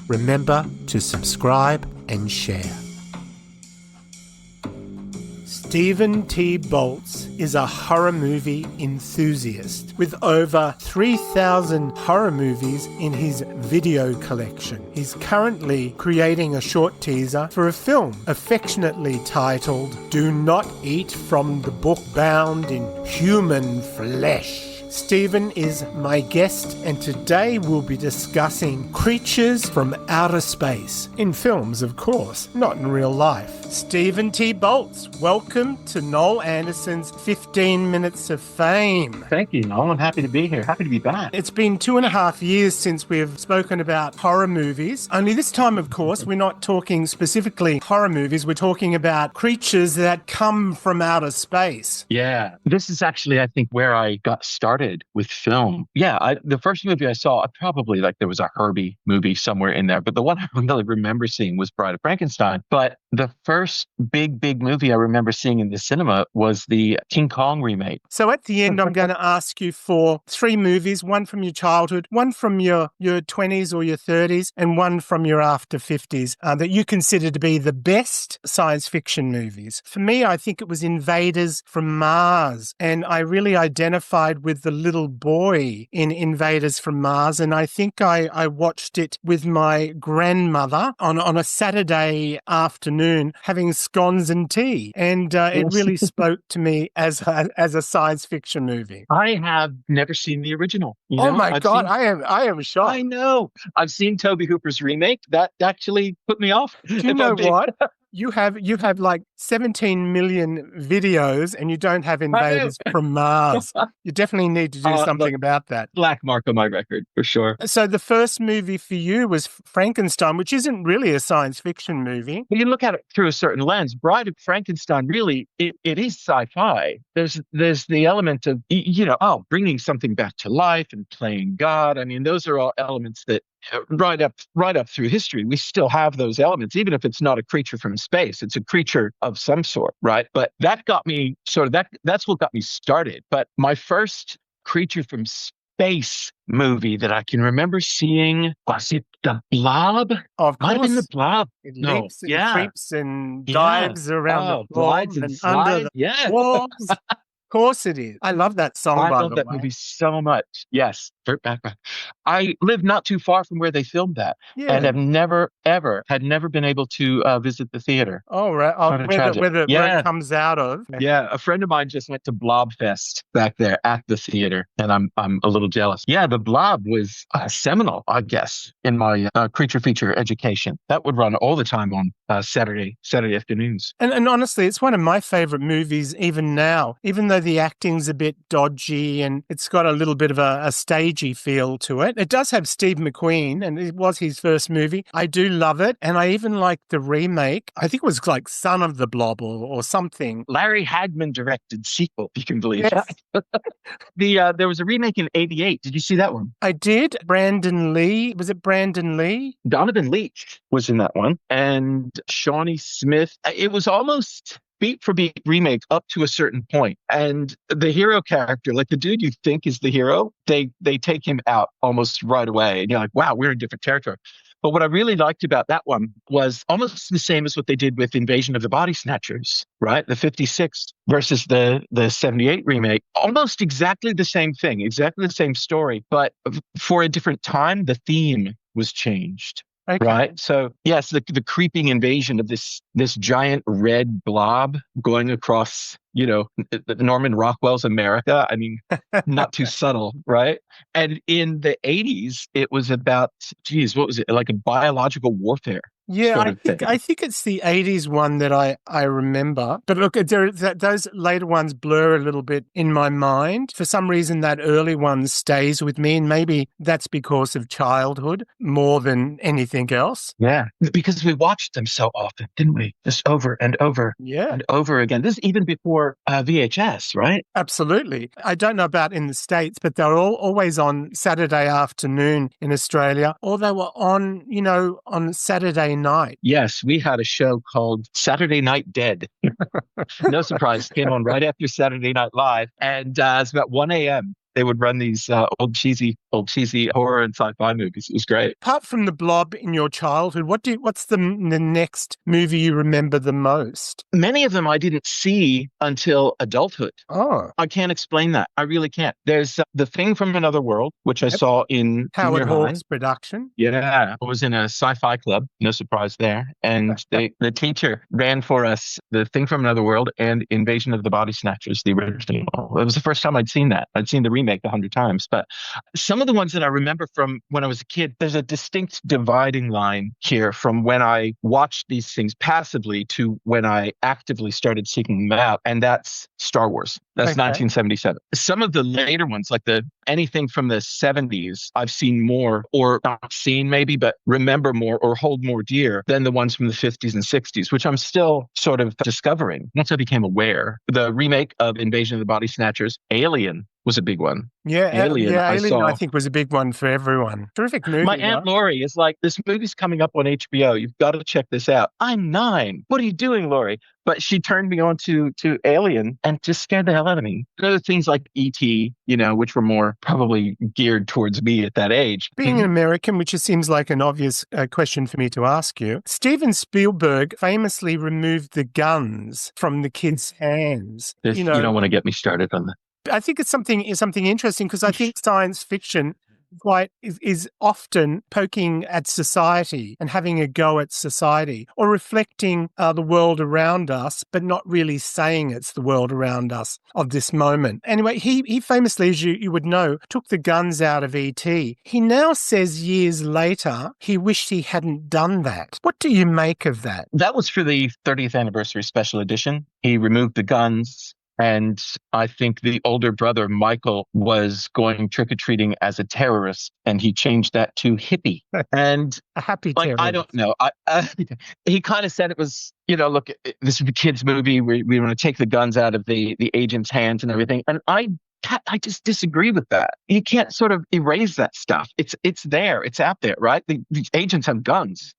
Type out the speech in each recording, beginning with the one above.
Remember to subscribe and share. Stephen T. Boltz is a horror movie enthusiast with over 3,000 horror movies in his video collection. He's currently creating a short teaser for a film affectionately titled Do Not Eat from the Book Bound in Human Flesh. Stephen is my guest, and today we'll be discussing creatures from outer space. In films, of course, not in real life. Stephen T. Boltz, welcome to Noel Anderson's 15 Minutes of Fame. Thank you, Noel. I'm happy to be here. Happy to be back. It's been 2.5 years since we've spoken about horror movies. Only this time, of course, we're not talking specifically horror movies. We're talking about creatures that come from outer space. Yeah. This is actually, I think, where I got started with film. Yeah, the first movie I saw, probably there was a Herbie movie somewhere in there, but the one I really remember seeing was Bride of Frankenstein. But the first big movie I remember seeing in the cinema was the King Kong remake. So at the end, I'm going to ask you for 3 movies, one from your childhood, one from your 20s or your 30s, and one from your after 50s that you consider to be the best science fiction movies. For me, I think it was Invaders from Mars, and I really identified with the little boy in Invaders from Mars, and I think I watched it with my grandmother on a Saturday afternoon having scones and tea, and it really spoke to me as a science fiction movie. I have never seen the original. Oh my God, I am shocked. I know. I've seen Tobe Hooper's remake. That actually put me off. Do you know what? You have like 17 million videos and you don't have Invaders from Mars. You definitely need to do something about that. Black mark on my record, for sure. So the first movie for you was Frankenstein, which isn't really a science fiction movie. When you look at it through a certain lens, Bride of Frankenstein, really, it is sci-fi. There's the element of, bringing something back to life and playing God. I mean, those are all elements that right up through history, we still have those elements, even if it's not a creature from space, it's a creature of some sort, right? But that got me that's what got me started. But my first creature from space movie that I can remember seeing, was it the Blob? Of course. Might have been the Blob. It leaps and creeps and dives around the floor and under the walls. Of course it is. I love that song, by the way. I love that movie so much. Yes. Background. I live not too far from where they filmed that, and have never been able to visit the theater. Oh, right. Where it comes out of. Yeah. A friend of mine just went to Blob Fest back there at the theater, and I'm a little jealous. Yeah, the Blob was seminal, I guess, in my creature feature education. That would run all the time on Saturday afternoons. And honestly, it's one of my favorite movies even now, even though the acting's a bit dodgy and it's got a little bit of a stagey feel to it. It does have Steve McQueen, and it was his first movie. I do love it, and I even like the remake. I think it was like Son of the Blob or something. Larry Hagman directed sequel, if you can believe that. There was a remake in '88. Did you see that one? I did. Brandon Lee. Was it Brandon Lee? Donovan Leitch was in that one, and Shawnee Smith. It was almost beat for beat remake up to a certain point. And the hero character, like the dude you think is the hero, they take him out almost right away. And you're like, wow, we're in different territory. But what I really liked about that one was almost the same as what they did with Invasion of the Body Snatchers, right? The 56 versus the 78 remake. Almost exactly the same thing, exactly the same story. But for a different time, the theme was changed. Okay. Right. So yes, the creeping invasion of this giant red blob going across, Norman Rockwell's America. I mean, not too subtle, right? And in the 80s, it was about, what was it? Like a biological warfare. Yeah, I think it's the 80s one that I remember. But look, those later ones blur a little bit in my mind. For some reason, that early one stays with me, and maybe that's because of childhood more than anything else. Yeah, because we watched them so often, didn't we? Just over and over and over again. This is even before VHS, right? Absolutely. I don't know about in the States, but they're always on Saturday afternoon in Australia, or they were on, on Saturday night. Yes, we had a show called Saturday Night Dead. No surprise, came on right after Saturday Night Live, and it's about 1 a.m. They would run these old cheesy old cheesy horror and sci-fi movies. It was great. Apart from the Blob in your childhood, what's the next movie you remember the most? Many of them I didn't see until adulthood. Oh, I can't explain that. I really can't. There's The Thing from Another World, which I saw in Howard junior high. Hawks production. Yeah, I was in a sci-fi club. No surprise there. And the teacher ran for us The Thing from Another World and Invasion of the Body Snatchers, the original. It was the first time I'd seen that. I'd seen the remake 100 times. But some of the ones that I remember from when I was a kid, there's a distinct dividing line here from when I watched these things passively to when I actively started seeking them out. And that's Star Wars. That's 1977. Some of the later ones, like anything from the 70s, I've seen more, or not seen maybe, but remember more or hold more dear than the ones from the 50s and 60s, which I'm still sort of discovering once I became aware. The remake of Invasion of the Body Snatchers, Alien, was a big one. Yeah, Alien, I think, was a big one for everyone. Terrific movie. My Aunt Laurie is like, this movie's coming up on HBO. You've got to check this out. I'm 9. What are you doing, Laurie? But she turned me on to Alien and just scared the hell out of me. Other things like E.T., which were more probably geared towards me at that age. Being an American, which seems like an obvious question for me to ask you, Steven Spielberg famously removed the guns from the kids' hands. You don't want to get me started on that. I think it's something interesting because I think science fiction is often poking at society and having a go at society, or reflecting the world around us, but not really saying it's the world around us of this moment. Anyway, he famously, as you would know, took the guns out of E.T. He now says years later he wished he hadn't done that. What do you make of that? That was for the 30th anniversary special edition. He removed the guns. And I think the older brother, Michael, was going trick-or-treating as a terrorist, and he changed that to hippie. And a happy terrorist. I don't know. He kind of said it was, look, this is a kid's movie. We want to take the guns out of the agent's hands and everything. And I just disagree with that. You can't sort of erase that stuff. It's there. It's out there, right? These agents have guns,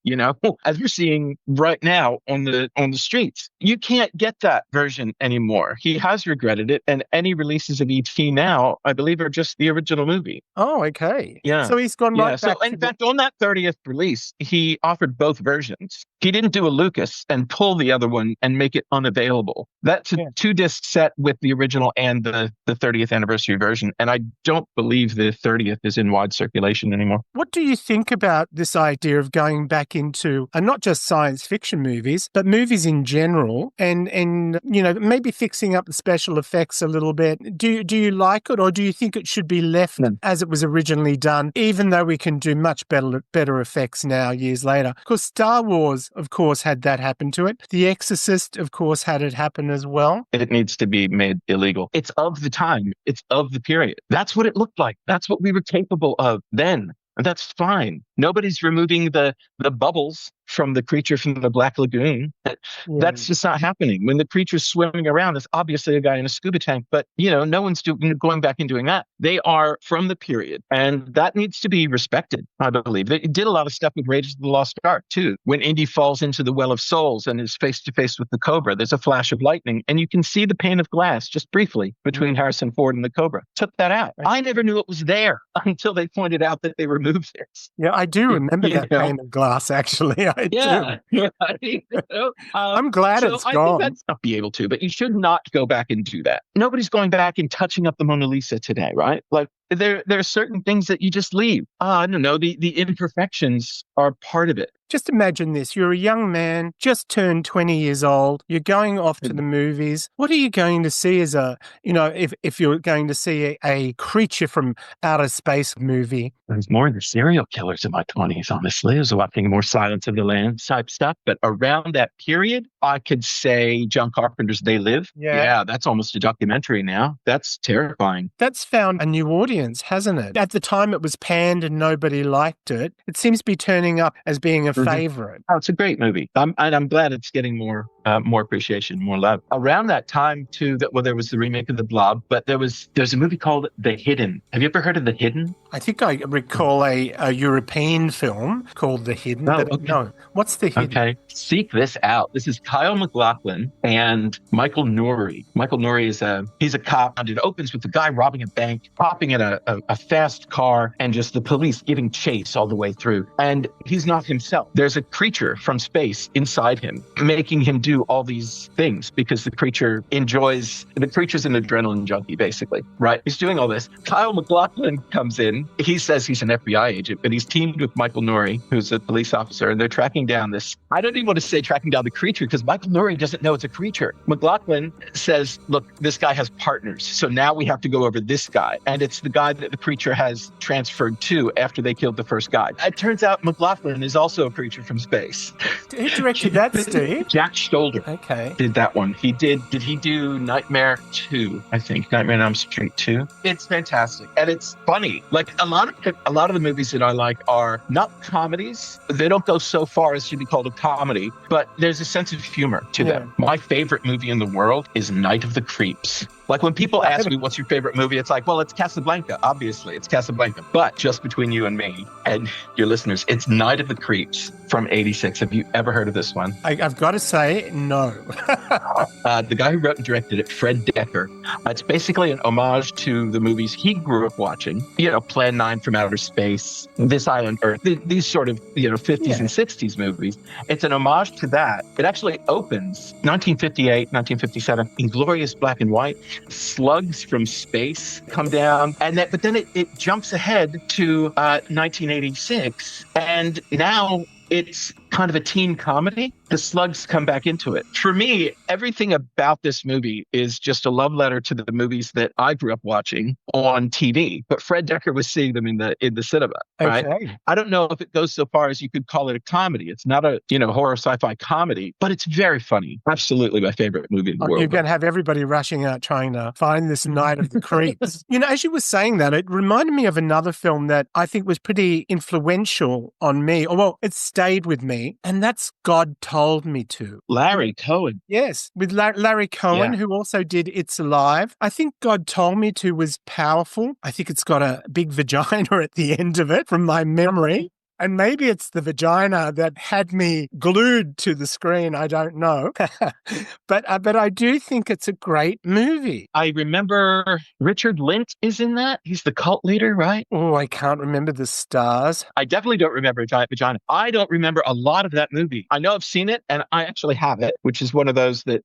as we're seeing right now on the streets. You can't get that version anymore. He has regretted it, and any releases of E.T. now, I believe, are just the original movie. Oh, okay. Yeah. So he's gone right back. So in fact, on that 30th release, he offered both versions. He didn't do a Lucas and pull the other one and make it unavailable. That's a 2-disc set with the original and the 30th anniversary version, and I don't believe the 30th is in wide circulation anymore. What do you think about this idea of going back into not just science fiction movies, but movies in general, and maybe fixing up the special effects a little bit? Do you like it, or do you think it should be left as it was originally done, even though we can do much better effects now years later? Because Star Wars, of course, had that happen to it. The Exorcist, of course, had it happen as well. It needs to be made illegal. It's of the time. It's of the period. That's what it looked like. That's what we were capable of then. And that's fine. Nobody's removing the bubbles from the creature from the Black Lagoon. That's just not happening. When the creature's swimming around, it's obviously a guy in a scuba tank, but no one's going back and doing that. They are from the period, and that needs to be respected, I believe. They did a lot of stuff with Raiders of the Lost Ark too. When Indy falls into the Well of Souls and is face to face with the Cobra, there's a flash of lightning, and you can see the pane of glass just briefly between Harrison Ford and the Cobra. Took that out. I never knew it was there until they pointed out that they removed it. Yeah, I do remember that pane of glass, actually. I do. I'm glad it's gone. I think that's not be able to, but you should not go back and do that. Nobody's going back and touching up the Mona Lisa today, right? Like, there are certain things that you just leave. I don't know. The imperfections are part of it. Just imagine this. You're a young man, just turned 20 years old. You're going off to the movies. What are you going to see as if you're going to see a creature from outer space movie? There's more of the serial killers in my 20s, honestly. I was watching more Silence of the Lambs type stuff. But around that period, I could say John Carpenter's They Live. Yeah, that's almost a documentary now. That's terrifying. That's found a new audience, hasn't it? At the time, it was panned and nobody liked it. It seems to be turning up as being a favorite. Oh, it's a great movie. And I'm glad it's getting more appreciation, more love. Around that time, too, there was the remake of The Blob, but there's a movie called The Hidden. Have you ever heard of The Hidden? I think I recall a European film called The Hidden. Oh, But okay. no, what's The Hidden? Okay. Seek this out. This is Kyle MacLachlan and Michael Nouri. Michael Nouri he's a cop, and it opens with the guy robbing a bank, hopping in a fast car, and just the police giving chase all the way through. And he's not himself. There's a creature from space inside him, making him do all these things because the creature's an adrenaline junkie, basically, right? He's doing all this. Kyle MacLachlan comes in. He says he's an FBI agent, but he's teamed with Michael Nouri, who's a police officer, and they're tracking down I don't even want to say tracking down the creature because Michael Nouri doesn't know it's a creature. MacLachlan says, look, this guy has partners. So now we have to go over this guy. And it's the guy that the creature has transferred to after they killed the first guy. It turns out MacLachlan is also a creature from space. Who directed that, Steve? Jack Stolder. Okay. Did that one. Did he do Nightmare 2, I think. Nightmare on Elm Street 2. It's fantastic. And it's funny. Like a lot of the movies that I like are not comedies. They don't go so far as to be called a comedy, but there's a sense of humor to them. My favorite movie in the world is Night of the Creeps. Like when people ask me what's your favorite movie, it's like, well, it's Casablanca. Obviously, it's Casablanca. But just between you and me and your listeners, it's Night of the Creeps from '86. Have you ever heard of this one? I've got to say, no. The guy who wrote and directed it, Fred Decker. It's basically an homage to the movies he grew up watching. Plan 9 from Outer Space, This Island Earth, these sort of 50s and 60s movies. It's an homage to that. It actually opens 1958, 1957, in glorious black and white. Slugs from space come down, but then it jumps ahead to 1986, and now it's kind of a teen comedy. The slugs come back into it. For me, everything about this movie is just a love letter to the movies that I grew up watching on TV. But Fred Decker was seeing them in the cinema. Right? Okay. I don't know if it goes so far as you could call it a comedy. It's not a horror sci-fi comedy, but it's very funny. Absolutely my favorite movie in the world. You're going to have everybody rushing out trying to find this Night of the Creeps. As you were saying that, it reminded me of another film that I think was pretty influential on me. Well, it stayed with me, and that's God Told Me To. Larry Cohen. Yes, with Larry Cohen, who also did It's Alive. I think God Told Me To was powerful. I think it's got a big vagina at the end of it from my memory. And maybe it's the vagina that had me glued to the screen. I don't know. But I do think it's a great movie. I remember Richard Lynch is in that. He's the cult leader, right? Oh, I can't remember the stars. I definitely don't remember a giant vagina. I don't remember a lot of that movie. I know I've seen it, and I actually have it, which is one of those that,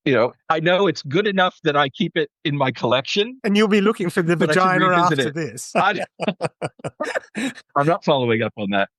I know it's good enough that I keep it in my collection. And you'll be looking for the vagina after this. I'm not following up on that.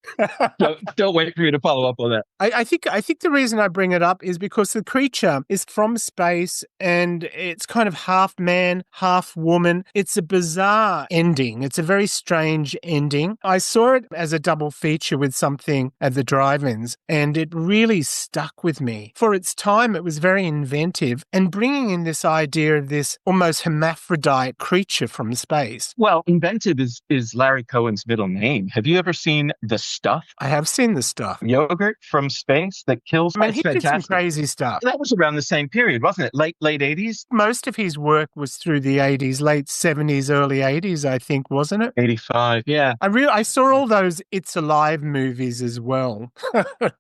Don't wait for me to follow up on that. I think the reason I bring it up is because the creature is from space and it's kind of half man, half woman. It's a bizarre ending. It's a very strange ending. I saw it as a double feature with something at the drive-ins, and it really stuck with me. For its time, it was very inventive and bringing in this idea of this almost hermaphrodite creature from space. Well, inventive is Larry Cohen's middle name. Have you ever seen The Stuff? I have seen The Stuff. Yogurt from space that kills. He did some crazy stuff. That was around the same period, wasn't it? Late 80s? Most of his work was through the 80s, late 70s, early 80s, I think, wasn't it? 85, yeah. I saw all those It's Alive movies as well.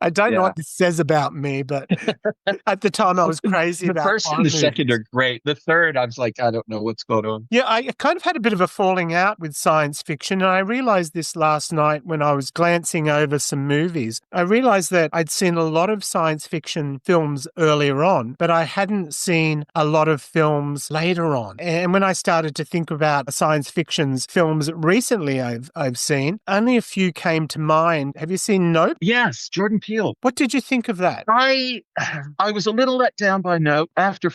I don't know what this says about me, but at the time I was crazy about the first and the second are great. The third, I was like, I don't know what's going on. Yeah, I kind of had a bit of a falling out with science fiction, and I realized this last night when I was glancing over some movies. I realized that I'd seen a lot of science fiction films earlier on, but I hadn't seen a lot of films later on. And when I started to think about science fiction's films recently I've seen, only a few came to mind. Have you seen Nope? Yes, Jordan Peele. What did you think of that? I was a little let down by Nope after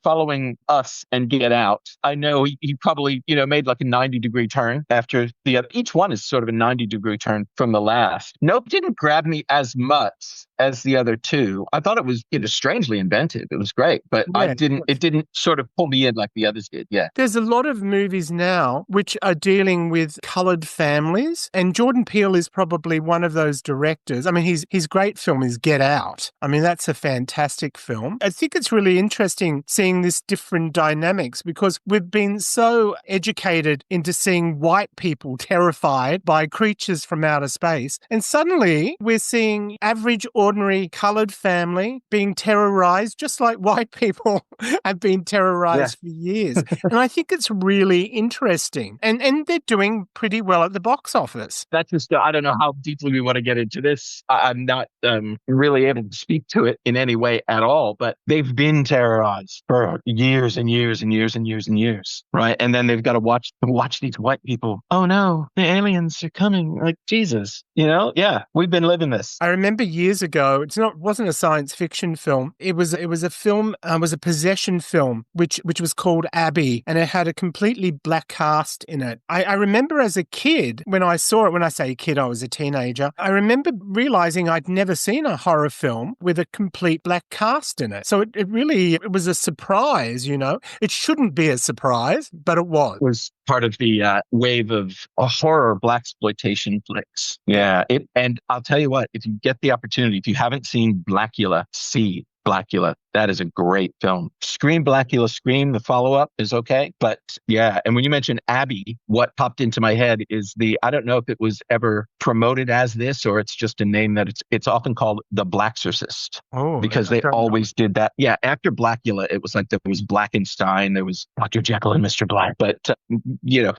following Us and Get Out. I know he probably made like a 90-degree turn after the other. Each one is sort of a 90-degree turn from the last. past. Nope didn't grab me as much as the other two. I thought it was, strangely inventive. It was great, but Yeah. it didn't sort of pull me in like the others did. Yeah. There's a lot of movies now which are dealing with coloured families, and Jordan Peele is probably one of those directors. I mean, his great film is Get Out. I mean, that's a fantastic film. I think it's really interesting seeing this different dynamics because we've been so educated into seeing white people terrified by creatures from outer space, and suddenly we're seeing average, ordinary coloured family being terrorised just like white people have been terrorised for years. And I think it's really interesting. And they're doing pretty well at the box office. That's just, I don't know how deeply we want to get into this. I'm not really able to speak to it in any way at all, but they've been terrorized for years and years and years and years and years, right? And then they've got to watch these white people. Oh no, the aliens are coming. Like, Jesus, Yeah, we've been living this. I remember years ago, wasn't a science fiction film. It was a film, was a possession film, which was called Abby, and it had a completely black cast in it. I remember as a kid, when I saw it, when I say kid, I was a teenager, I remember realizing I'd never seen a horror film with a complete black cast in it. So it was a surprise, It shouldn't be a surprise, but it was. It was part of the wave of horror blaxploitation flicks. Yeah. And I'll tell you what, if you get the opportunity, if you haven't seen Blackula, see Blackula. That is a great film. Scream, Blackula, Scream, the follow-up is okay. But yeah, and when you mentioned Abby, what popped into my head is I don't know if it was ever promoted as this or it's just a name that it's often called The Blaxorcist. Oh, because they always did that. Yeah, after Blackula, it was like there was Blackenstein, there was Dr. Jekyll and Mr. Black. But,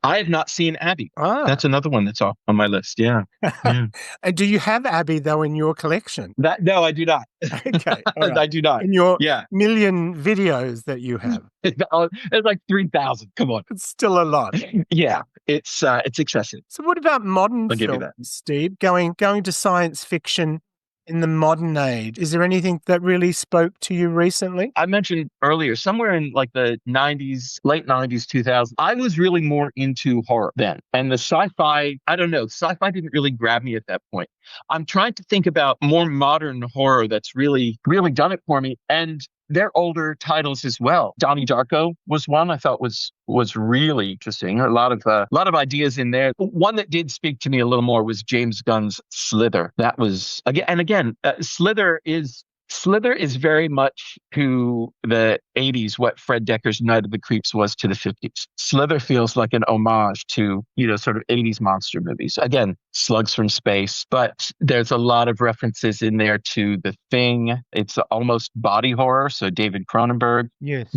I have not seen Abby. That's another one that's on my list. Yeah. And do you have Abby, though, in your collection? No, I do not. Okay. Right. I do not. In your million videos that you have. It's like 3,000. Come on. It's still a lot. Yeah, it's excessive. So what about modern films, Steve? Going to science fiction in the modern age. Is there anything that really spoke to you recently? I mentioned earlier, somewhere in like the 90s, late 90s, 2000s, I was really more into horror then. And the sci-fi, I don't know, sci-fi didn't really grab me at that point. I'm trying to think about more modern horror that's really, really done it for me. And they're older titles as well. Donnie Darko was one I thought was really interesting. A lot of ideas in there. One that did speak to me a little more was James Gunn's Slither. That was again, Slither is very much to the 80s what Fred Decker's Night of the Creeps was to the 50s. Slither feels like an homage to, sort of 80s monster movies. Again, Slugs from Space, but there's a lot of references in there to The Thing. It's almost body horror, so David Cronenberg. Yes.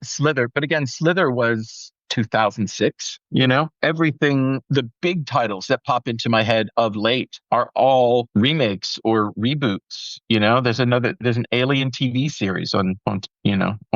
Slither. But again, Slither was 2006, everything, the big titles that pop into my head of late are all remakes or reboots. There's an Alien TV series on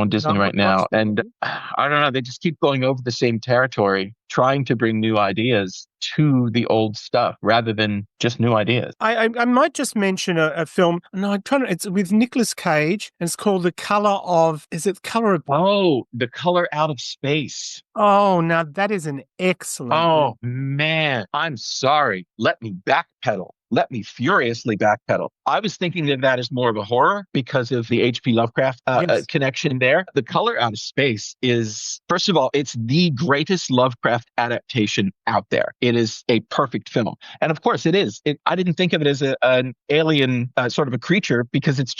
Disney right now. And I don't know, they just keep going over the same territory, trying to bring new ideas to the old stuff rather than just new ideas. I might just mention a film. No, it's with Nicolas Cage, and it's called The Color of The Color Out of Space. Oh, now that is an excellent Oh, man. I'm sorry. Let me backpedal. Let me furiously backpedal. I was thinking of that as more of a horror because of the H.P. Lovecraft connection there. The Color Out of Space is, first of all, it's the greatest Lovecraft adaptation out there. It is a perfect film. And of course it is. I didn't think of it as an alien sort of a creature because it's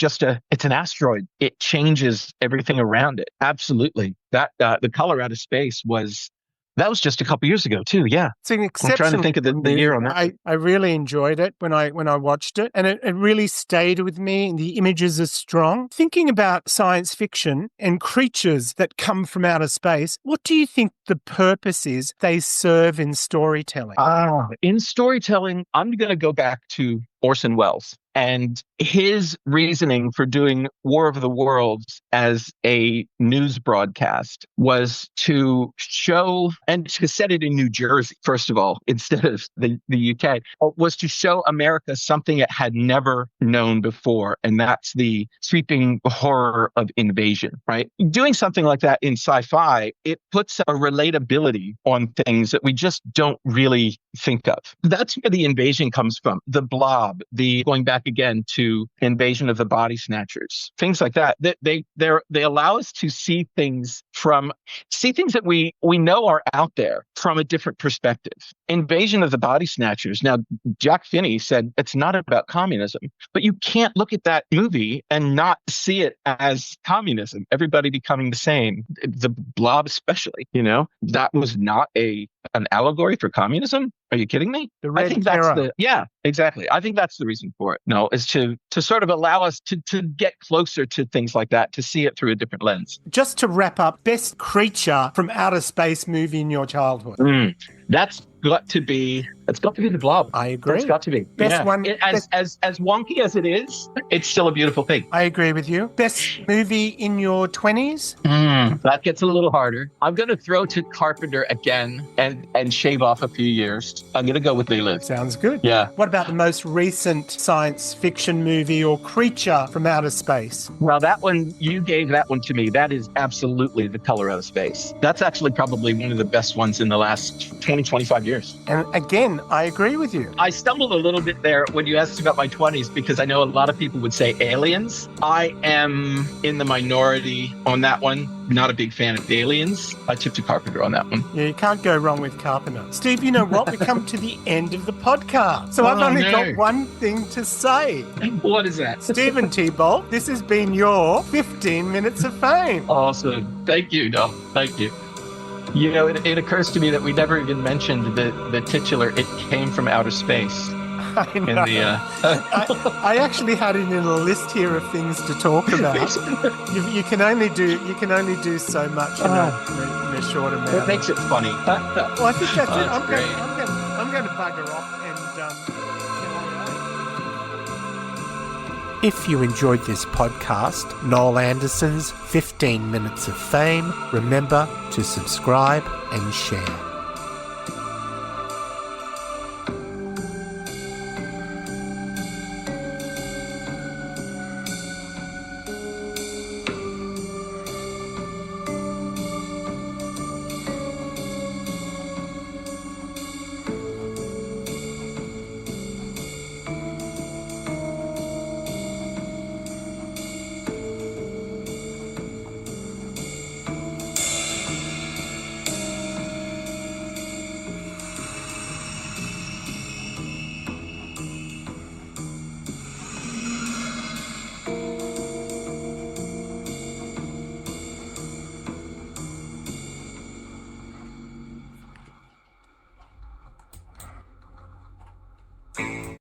an asteroid. It changes everything around it. Absolutely. That The Color Out of Space that was just a couple years ago too. Yeah, it's an exceptional. I'm trying to think of the year on that. I really enjoyed it when I watched it, and it really stayed with me. And the images are strong. Thinking about science fiction and creatures that come from outer space, what do you think the purpose is they serve in storytelling? In storytelling, I'm going to go back to Orson Welles. And his reasoning for doing War of the Worlds as a news broadcast was to show, and to set it in New Jersey, first of all, instead of the UK, was to show America something it had never known before. And that's the sweeping horror of invasion, right? Doing something like that in sci-fi, it puts a relatability on things that we just don't really think of. That's where the invasion comes from. The Blob, the going back again to Invasion of the Body Snatchers, things like that. They allow us to see things that we know are out there from a different perspective. Invasion of the Body Snatchers. Now, Jack Finney said it's not about communism, but you can't look at that movie and not see it as communism. Everybody becoming the same. The Blob, especially, that was not an allegory for communism. Are you kidding me? I think that's exactly. I think that's the reason for it. No, is to sort of allow us to get closer to things like that, to see it through a different lens. Just to wrap up, best creature from outer space movie in your childhood? That's got to be the Blob. I agree. It's got to be. Best one. As wonky as it is, it's still a beautiful thing. I agree with you. Best movie in your 20s? That gets a little harder. I'm going to throw to Carpenter again and shave off a few years. I'm going to go with They Live. Sounds good. Yeah. What about the most recent science fiction movie or creature from outer space? Well, that one, you gave that one to me. That is absolutely The Color Out of Space. That's actually probably one of the best ones in the last 20, 25 years. And again, I agree with you. I stumbled a little bit there when you asked about my 20s because I know a lot of people would say Aliens. I am in the minority on that one. Not a big fan of Aliens. I tipped to Carpenter on that one. Yeah, you can't go wrong with Carpenter. Steve, you know what? We come to the end of the podcast. So I've only got one thing to say. What is that? Stephen T. Bolt, this has been your 15 Minutes of Fame. Awesome. Thank you, Noel. Thank you. It occurs to me that we never even mentioned the titular, "It came from outer space." I know. I actually had it in a list here of things to talk about. You can only do so much in a short amount. It makes it funny. Well, I think that's it. I'm going to bugger off and. If you enjoyed this podcast, Noel Anderson's 15 Minutes of Fame, remember to subscribe and share.